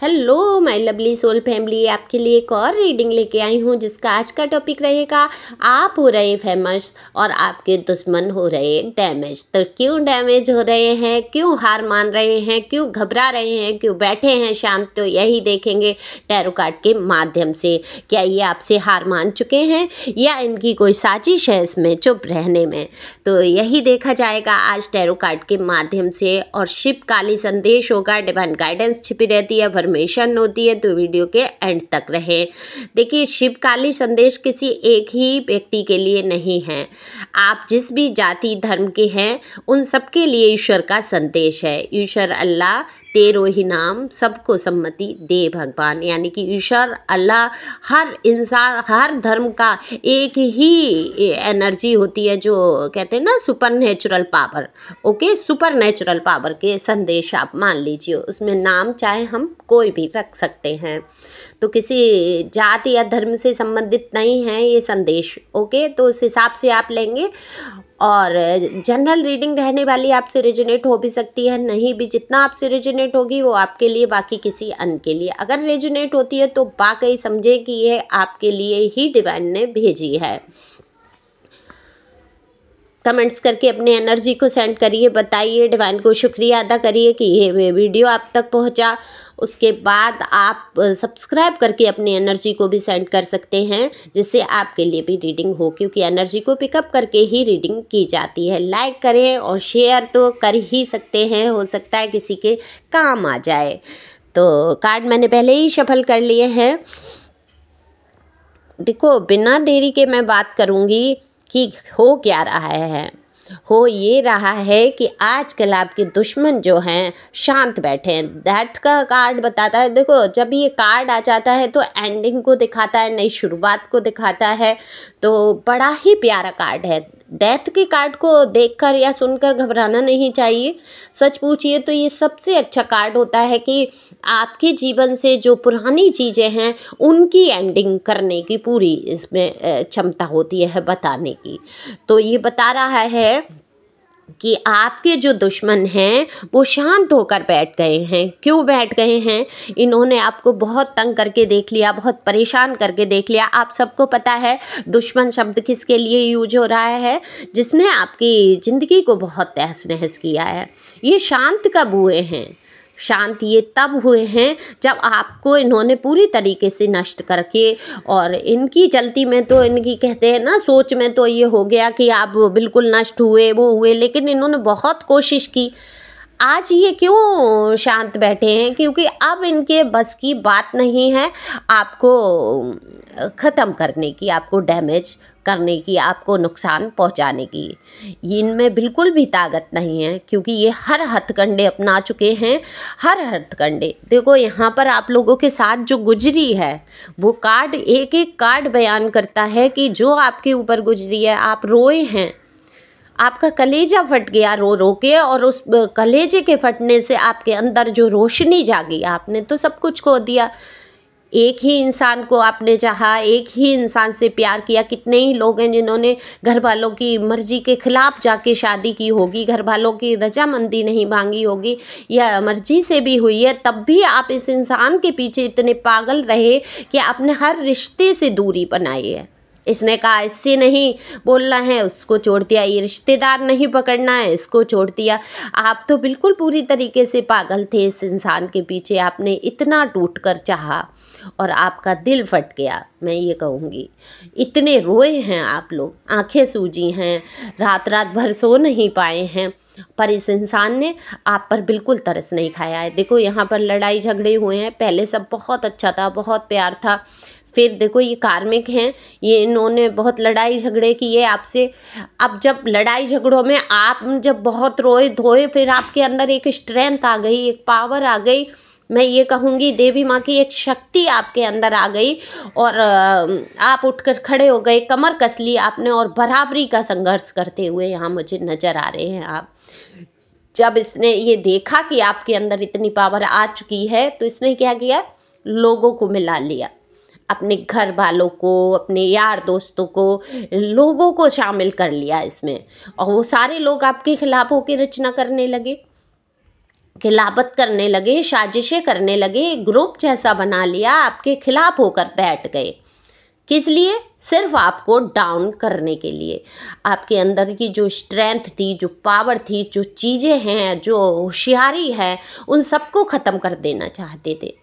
Hello my lovely soul family, आपके लिए एक और रीडिंग लेके आई हूँ जिसका आज का टॉपिक रहेगा आप हो रहे फेमस और आपके दुश्मन हो रहे डैमेज। तो क्यों डैमेज हो रहे हैं, क्यों हार मान रहे हैं, क्यों घबरा रहे हैं, क्यों बैठे हैं शांत, तो यही देखेंगे टैरो कार्ड के माध्यम से। क्या ये आपसे हार मान चुके हैं या इनकी कोई साजिश है इसमें चुप रहने में, तो यही देखा जाएगा आज टैरो कार्ड के माध्यम से। और शिव काली संदेश होगा, डिवाइन गाइडेंस छिपी रहती है, इन्फॉर्मेशन होती है, तो वीडियो के एंड तक रहे। देखिए, शिव काली संदेश किसी एक ही व्यक्ति के लिए नहीं है, आप जिस भी जाति धर्म के हैं उन सबके लिए ईश्वर का संदेश है। ईश्वर अल्लाह तेरो ही नाम सबको सम्मति दे भगवान, यानी कि ईश्वर अल्लाह हर इंसान हर धर्म का एक ही एनर्जी होती है, जो कहते हैं ना super natural power. Okay, super natural power के संदेश आप मान लीजिए, उसमें नाम चाहे हम कोई भी रख सकते हैं, तो किसी जाति या धर्म से संबंधित नहीं है ये संदेश। ओके, तो उस हिसाब से आप लेंगे। और जनरल रीडिंग रहने वाली आपसे रेजोनेट हो भी सकती है, नहीं भी, जितना आपसे रेजोनेट होगी वो आपके लिए, बाकी किसी अन्य के लिए। अगर रेजोनेट होती है तो वाकई समझे कि ये आपके लिए ही डिवाइन ने भेजी है। कमेंट्स करके अपने एनर्जी को सेंड करिए, बताइए, डिवाइन को शुक्रिया अदा करिए कि ये वीडियो आप तक पहुंचा। उसके बाद आप सब्सक्राइब करके अपनी एनर्जी को भी सेंड कर सकते हैं, जिससे आपके लिए भी रीडिंग हो, क्योंकि एनर्जी को पिकअप करके ही रीडिंग की जाती है। लाइक करें और शेयर तो कर ही सकते हैं, हो सकता है किसी के काम आ जाए। तो कार्ड मैंने पहले ही शफल कर लिए हैं। देखो, बिना देरी के मैं बात करूँगी कि हो क्या रहा है। हो ये रहा है कि आजकल आपके दुश्मन जो हैं शांत बैठे हैं। दैट का कार्ड बताता है। देखो, जब ये कार्ड आ जाता है तो एंडिंग को दिखाता है, नई शुरुआत को दिखाता है, तो बड़ा ही प्यारा कार्ड है। डेथ के कार्ड को देखकर या सुनकर घबराना नहीं चाहिए। सच पूछिए तो ये सबसे अच्छा कार्ड होता है कि आपके जीवन से जो पुरानी चीज़ें हैं उनकी एंडिंग करने की पूरी इसमें क्षमता होती है बताने की। तो ये बता रहा है कि आपके जो दुश्मन हैं वो शांत होकर बैठ गए हैं। क्यों बैठ गए हैं? इन्होंने आपको बहुत तंग करके देख लिया, बहुत परेशान करके देख लिया। आप सबको पता है दुश्मन शब्द किसके लिए यूज हो रहा है? जिसने आपकी ज़िंदगी को बहुत तहस नहस किया है। ये शांत कब हुए हैं? शांत ये तब हुए हैं जब आपको इन्होंने पूरी तरीके से नष्ट करके, और इनकी चलती में तो इनकी कहते हैं ना सोच में तो ये हो गया कि आप बिल्कुल नष्ट हुए, वो हुए, लेकिन इन्होंने बहुत कोशिश की। आज ये क्यों शांत बैठे हैं? क्योंकि अब इनके बस की बात नहीं है आपको ख़त्म करने की, आपको डैमेज करने की, आपको नुकसान पहुंचाने की। ये इनमें बिल्कुल भी ताकत नहीं है, क्योंकि ये हर हथकंडे अपना चुके हैं, हर हथकंडे। देखो, यहाँ पर आप लोगों के साथ जो गुजरी है वो कार्ड, एक एक कार्ड बयान करता है कि जो आपके ऊपर गुजरी है, आप रोए हैं, आपका कलेजा फट गया रो रो के, और उस कलेजे के फटने से आपके अंदर जो रोशनी जागी, आपने तो सब कुछ खो दिया। एक ही इंसान को आपने चाहा, एक ही इंसान से प्यार किया। कितने ही लोग हैं जिन्होंने घर वालों की मर्जी के खिलाफ जाके शादी की होगी, घर वालों की रजामंदी नहीं मांगी होगी, या मर्जी से भी हुई है, तब भी आप इस इंसान के पीछे इतने पागल रहे कि आपने हर रिश्ते से दूरी बनाई है। इसने कहा इससे नहीं बोलना है, उसको छोड़ दिया। ये रिश्तेदार नहीं पकड़ना है, इसको छोड़ दिया। आप तो बिल्कुल पूरी तरीके से पागल थे इस इंसान के पीछे। आपने इतना टूट कर चाहा और आपका दिल फट गया, मैं ये कहूँगी। इतने रोए हैं आप लोग, आंखें सूजी हैं, रात रात भर सो नहीं पाए हैं, पर इस इंसान ने आप पर बिल्कुल तरस नहीं खाया है। देखो, यहाँ पर लड़ाई झगड़े हुए हैं, पहले सब बहुत अच्छा था, बहुत प्यार था, फिर देखो ये कार्मिक हैं, ये इन्होंने बहुत लड़ाई झगड़े किए आपसे। अब जब लड़ाई झगड़ों में आप जब बहुत रोए धोए, फिर आपके अंदर एक स्ट्रेंथ आ गई, एक पावर आ गई, मैं ये कहूँगी देवी माँ की एक शक्ति आपके अंदर आ गई, और आप उठकर खड़े हो गए, कमर कस ली आपने, और बराबरी का संघर्ष करते हुए यहाँ मुझे नज़र आ रहे हैं आप। जब इसने ये देखा कि आपके अंदर इतनी पावर आ चुकी है, तो इसने क्या किया? लोगों को मिला लिया, अपने घर वालों को, अपने यार दोस्तों को, लोगों को शामिल कर लिया इसमें, और वो सारे लोग आपके खिलाफ होकर रचना करने लगे। खिलाफत करने लगे, साजिशें करने लगे, ग्रुप जैसा बना लिया, आपके खिलाफ होकर बैठ गए। किस लिए? सिर्फ आपको डाउन करने के लिए। आपके अंदर की जो स्ट्रेंथ थी, जो पावर थी, जो चीज़ें हैं, जो होशियारी है, उन सबको ख़त्म कर देना चाहते थे।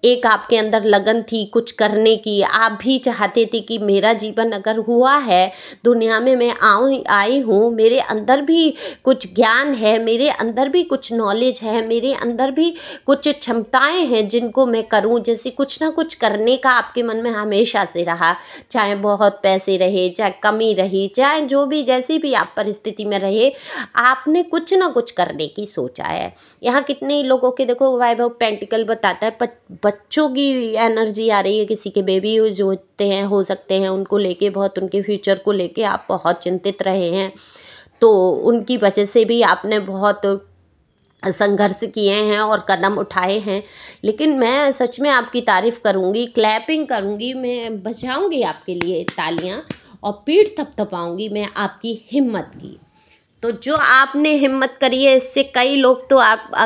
एक आपके अंदर लगन थी कुछ करने की, आप भी चाहते थे कि मेरा जीवन अगर हुआ है, दुनिया में मैं आई हूँ, मेरे अंदर भी कुछ ज्ञान है, मेरे अंदर भी कुछ नॉलेज है, मेरे अंदर भी कुछ क्षमताएं हैं जिनको मैं करूँ। जैसे कुछ ना कुछ करने का आपके मन में हमेशा से रहा, चाहे बहुत पैसे रहे, चाहे कमी रही, चाहे जो भी जैसी भी आप परिस्थिति में रहे, आपने कुछ ना कुछ करने की सोचा है। यहाँ कितने ही लोगों के देखो वैभव पेंटिकल बताता है बच्चों की एनर्जी आ रही है, किसी के बेबी जो होते हैं हो सकते हैं, उनको लेके बहुत, उनके फ्यूचर को लेके आप बहुत चिंतित रहे हैं, तो उनकी वजह से भी आपने बहुत संघर्ष किए हैं और कदम उठाए हैं। लेकिन मैं सच में आपकी तारीफ़ करूँगी, क्लैपिंग करूँगी, मैं बजाऊँगी आपके लिए तालियाँ और पीठ थपथपाऊँगी मैं आपकी हिम्मत की। तो जो आपने हिम्मत करी है, इससे कई लोग तो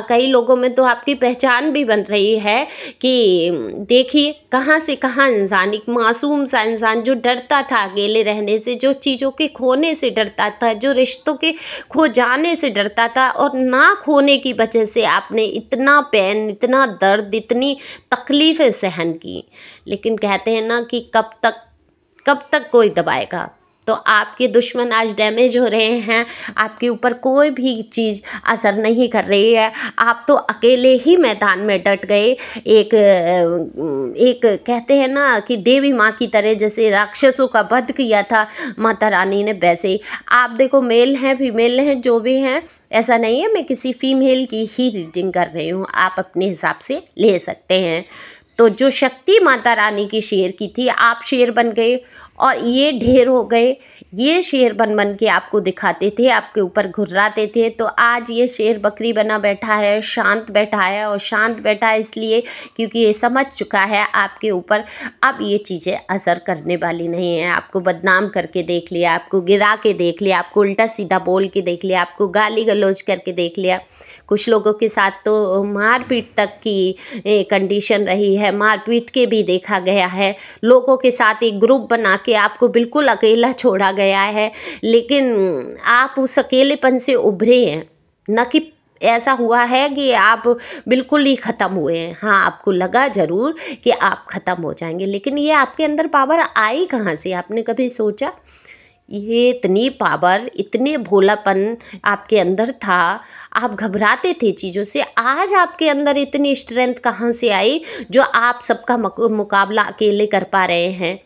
कई लोगों में तो आपकी पहचान भी बन रही है कि देखिए कहाँ से कहाँ इंसान, एक मासूम सा इंसान जो डरता था अकेले रहने से, जो चीज़ों के खोने से डरता था, जो रिश्तों के खो जाने से डरता था, और ना खोने की वजह से आपने इतना पेन, इतना दर्द, इतनी तकलीफ़ें सहन की। लेकिन कहते हैं ना कि कब तक कोई दबाएगा। तो आपके दुश्मन आज डैमेज हो रहे हैं, आपके ऊपर कोई भी चीज़ असर नहीं कर रही है, आप तो अकेले ही मैदान में डट गए। एक कहते हैं ना कि देवी माँ की तरह, जैसे राक्षसों का वध किया था माता रानी ने, वैसे ही आप देखो, मेल हैं फीमेल हैं जो भी हैं, ऐसा नहीं है मैं किसी फीमेल की ही रीडिंग कर रही हूँ, आप अपने हिसाब से ले सकते हैं। तो जो शक्ति माता रानी की शेर की थी, आप शेर बन गए और ये ढेर हो गए। ये शेर बन के आपको दिखाते थे, आपके ऊपर घुर्राते थे, तो आज ये शेर बकरी बना बैठा है, शांत बैठा है। और शांत बैठा है इसलिए क्योंकि ये समझ चुका है आपके ऊपर अब ये चीज़ें असर करने वाली नहीं है। आपको बदनाम करके देख लिया, आपको गिरा के देख लिया, आपको उल्टा सीधा बोल के देख लिया, आपको गाली गलौज करके देख लिया। कुछ लोगों के साथ तो मारपीट तक की कंडीशन रही है, मारपीट के भी देखा गया है। लोगों के साथ एक ग्रुप बना के आपको बिल्कुल अकेला छोड़ा गया है, लेकिन आप उस अकेलेपन से उभरे हैं, न कि ऐसा हुआ है कि आप बिल्कुल ही ख़त्म हुए हैं। हाँ, आपको लगा ज़रूर कि आप ख़त्म हो जाएंगे, लेकिन ये आपके अंदर पावर आई कहाँ से? आपने कभी सोचा? ये इतनी पावर, इतने भोलापन आपके अंदर था, आप घबराते थे चीज़ों से। आज आपके अंदर इतनी स्ट्रेंथ कहाँ से आई जो आप सबका मुकाबला अकेले कर पा रहे हैं?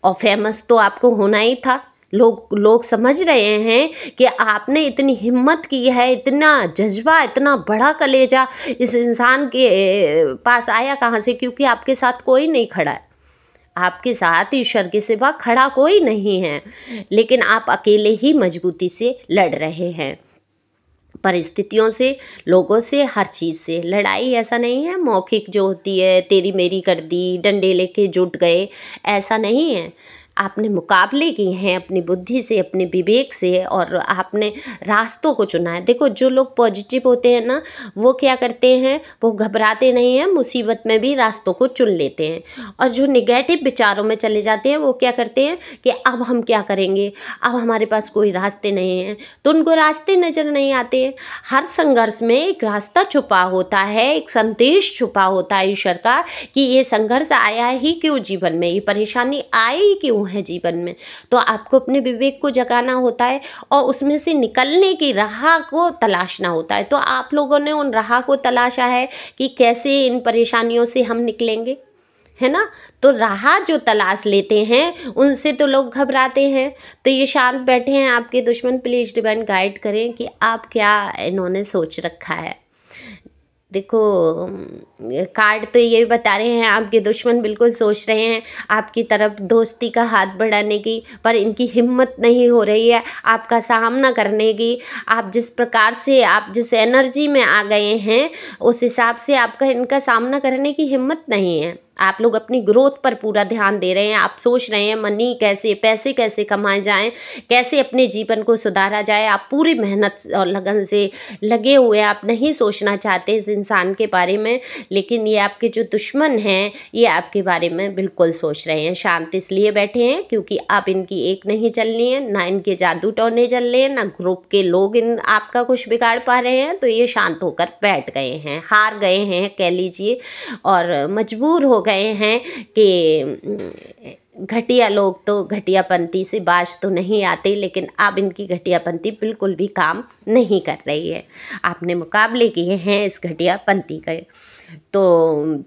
और फेमस तो आपको होना ही था। लोग समझ रहे हैं कि आपने इतनी हिम्मत की है, इतना जज्बा, इतना बड़ा कलेजा इस इंसान के पास आया कहाँ से? क्योंकि आपके साथ कोई नहीं खड़ा है, आपके साथ ईश्वर के सिवा खड़ा कोई नहीं है, लेकिन आप अकेले ही मजबूती से लड़ रहे हैं, परिस्थितियों से, लोगों से, हर चीज़ से। लड़ाई ऐसा नहीं है मौखिक जो होती है, तेरी मेरी कर दी, डंडे लेके जुट गए, ऐसा नहीं है। आपने मुकाबले किए हैं अपनी बुद्धि से, अपने विवेक से, और आपने रास्तों को चुना है। देखो, जो लोग पॉजिटिव होते हैं ना, वो क्या करते हैं, वो घबराते नहीं हैं, मुसीबत में भी रास्तों को चुन लेते हैं। और जो निगेटिव विचारों में चले जाते हैं, वो क्या करते हैं कि अब हम क्या करेंगे, अब हमारे पास कोई रास्ते नहीं हैं, तो उनको रास्ते नज़र नहीं आते हैं। हर संघर्ष में एक रास्ता छुपा होता है, एक संदेश छुपा होता है ईश्वर का कि ये संघर्ष आया ही क्यों जीवन में, ये परेशानी आई क्यों है जीवन में। तो आपको अपने विवेक को जगाना होता है और उसमें से निकलने की राह को तलाशना होता है। तो आप लोगों ने उन राह को तलाशा है कि कैसे इन परेशानियों से हम निकलेंगे, है ना। तो राह जो तलाश लेते हैं उनसे तो लोग घबराते हैं। तो ये शांत बैठे हैं आपके दुश्मन, प्लीज़ डिवाइन गाइड करें कि आप क्या इन्होंने सोच रखा है। देखो, कार्ड तो ये भी बता रहे हैं आपके दुश्मन बिल्कुल सोच रहे हैं आपकी तरफ दोस्ती का हाथ बढ़ाने की, पर इनकी हिम्मत नहीं हो रही है आपका सामना करने की। आप जिस प्रकार से, आप जिस एनर्जी में आ गए हैं, उस हिसाब से आपका इनका सामना करने की हिम्मत नहीं है। आप लोग अपनी ग्रोथ पर पूरा ध्यान दे रहे हैं। आप सोच रहे हैं मनी कैसे, पैसे कैसे कमाए जाएं, कैसे अपने जीवन को सुधारा जाए। आप पूरी मेहनत और लगन से लगे हुए हैं। आप नहीं सोचना चाहते इस इंसान के बारे में, लेकिन ये आपके जो दुश्मन हैं ये आपके बारे में बिल्कुल सोच रहे हैं। शांत इसलिए बैठे हैं क्योंकि आप इनकी एक नहीं चलनी है, ना इनके जादू टोने चल रहे हैं, ना ग्रुप के लोग इन आपका कुछ बिगाड़ पा रहे हैं। तो ये शांत होकर बैठ गए हैं, हार गए हैं कह लीजिए, और मजबूर हो गए हैं कि घटिया लोग तो घटियापंती से बाज तो नहीं आते, लेकिन अब इनकी घटियापंती बिल्कुल भी काम नहीं कर रही है। आपने मुकाबले किए हैं इस घटियापंती के। तो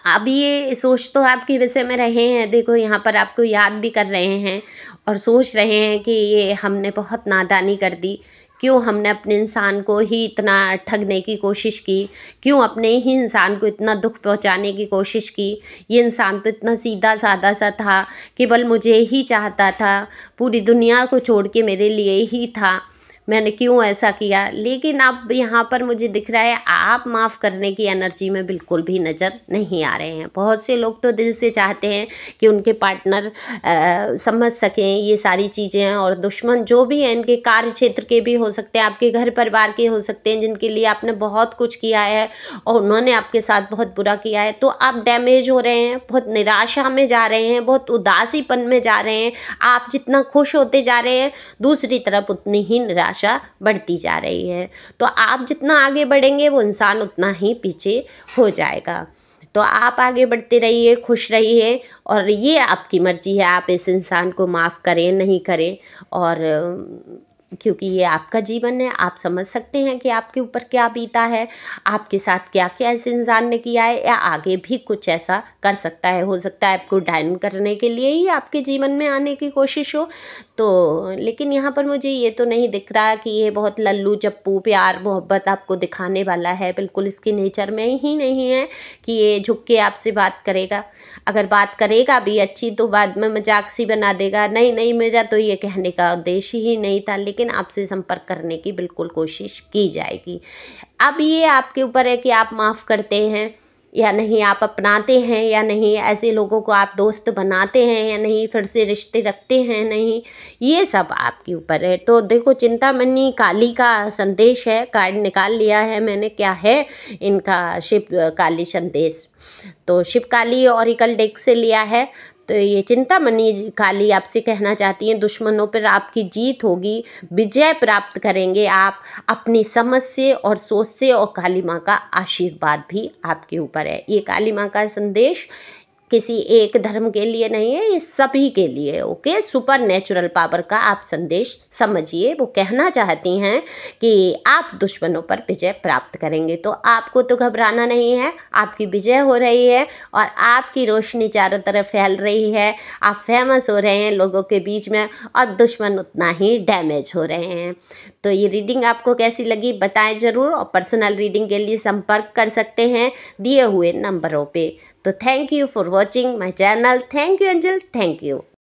अब ये सोच तो आपके विषय में रहे हैं, देखो यहाँ पर आपको याद भी कर रहे हैं और सोच रहे हैं कि ये हमने बहुत नादानी कर दी, क्यों हमने अपने इंसान को ही इतना ठगने की कोशिश की, क्यों अपने ही इंसान को इतना दुख पहुंचाने की कोशिश की। ये इंसान तो इतना सीधा साधा सा था, केवल मुझे ही चाहता था, पूरी दुनिया को छोड़ के मेरे लिए ही था, मैंने क्यों ऐसा किया। लेकिन अब यहाँ पर मुझे दिख रहा है आप माफ़ करने की एनर्जी में बिल्कुल भी नज़र नहीं आ रहे हैं। बहुत से लोग तो दिल से चाहते हैं कि उनके पार्टनर समझ सकें ये सारी चीज़ें, और दुश्मन जो भी हैं इनके कार्य क्षेत्र के भी हो सकते हैं, आपके घर परिवार के हो सकते हैं, जिनके लिए आपने बहुत कुछ किया है और उन्होंने आपके साथ बहुत बुरा किया है। तो आप डैमेज हो रहे हैं, बहुत निराशा में जा रहे हैं, बहुत उदासीपन में जा रहे हैं। आप जितना खुश होते जा रहे हैं दूसरी तरफ उतनी ही निराशा बढ़ती जा रही है। तो आप जितना आगे बढ़ेंगे वो इंसान उतना ही पीछे हो जाएगा। तो आप आगे बढ़ते रहिए, खुश रहिए, और ये आपकी मर्जी है आप इस इंसान को माफ़ करें नहीं करें। और क्योंकि ये आपका जीवन है, आप समझ सकते हैं कि आपके ऊपर क्या बीता है, आपके साथ क्या क्या इस इंसान ने किया है, या आगे भी कुछ ऐसा कर सकता है। हो सकता है आपको डाउन करने के लिए ही आपके जीवन में आने की कोशिश हो। तो लेकिन यहाँ पर मुझे ये तो नहीं दिख रहा कि ये बहुत लल्लू चप्पू प्यार मोहब्बत आपको दिखाने वाला है। बिल्कुल इसके नेचर में ही नहीं है कि ये झुक के आपसे बात करेगा। अगर बात करेगा भी अच्छी तो बाद में मजाक सी बना देगा, नहीं नहीं मेरा तो ये कहने का उद्देश्य ही नहीं था, लेकिन आपसे संपर्क करने की बिल्कुल कोशिश की जाएगी। अब ये आपके ऊपर है कि आप माफ़ करते हैं या नहीं, आप अपनाते हैं या नहीं, ऐसे लोगों को आप दोस्त बनाते हैं या नहीं, फिर से रिश्ते रखते हैं नहीं, ये सब आपके ऊपर है। तो देखो चिंतामणि काली का संदेश है, कार्ड निकाल लिया है मैंने, क्या है इनका शिव काली संदेश। तो शिव काली ऑरिकल डेक से लिया है। तो ये चिंतामणि काली आपसे कहना चाहती हैं दुश्मनों पर आपकी जीत होगी, विजय प्राप्त करेंगे आप अपनी समझ से और सोच से, और काली माँ का आशीर्वाद भी आपके ऊपर है। ये काली माँ का संदेश किसी एक धर्म के लिए नहीं है, ये सभी के लिए। ओके, सुपर नेचुरल पावर का आप संदेश समझिए। वो कहना चाहती हैं कि आप दुश्मनों पर विजय प्राप्त करेंगे। तो आपको तो घबराना नहीं है, आपकी विजय हो रही है और आपकी रोशनी चारों तरफ फैल रही है। आप फेमस हो रहे हैं लोगों के बीच में, और दुश्मन उतना ही डैमेज हो रहे हैं। तो ये रीडिंग आपको कैसी लगी बताएं ज़रूर, और पर्सनल रीडिंग के लिए संपर्क कर सकते हैं दिए हुए नंबरों पे। तो thank you for watching my channel. Thank you angel, thank you.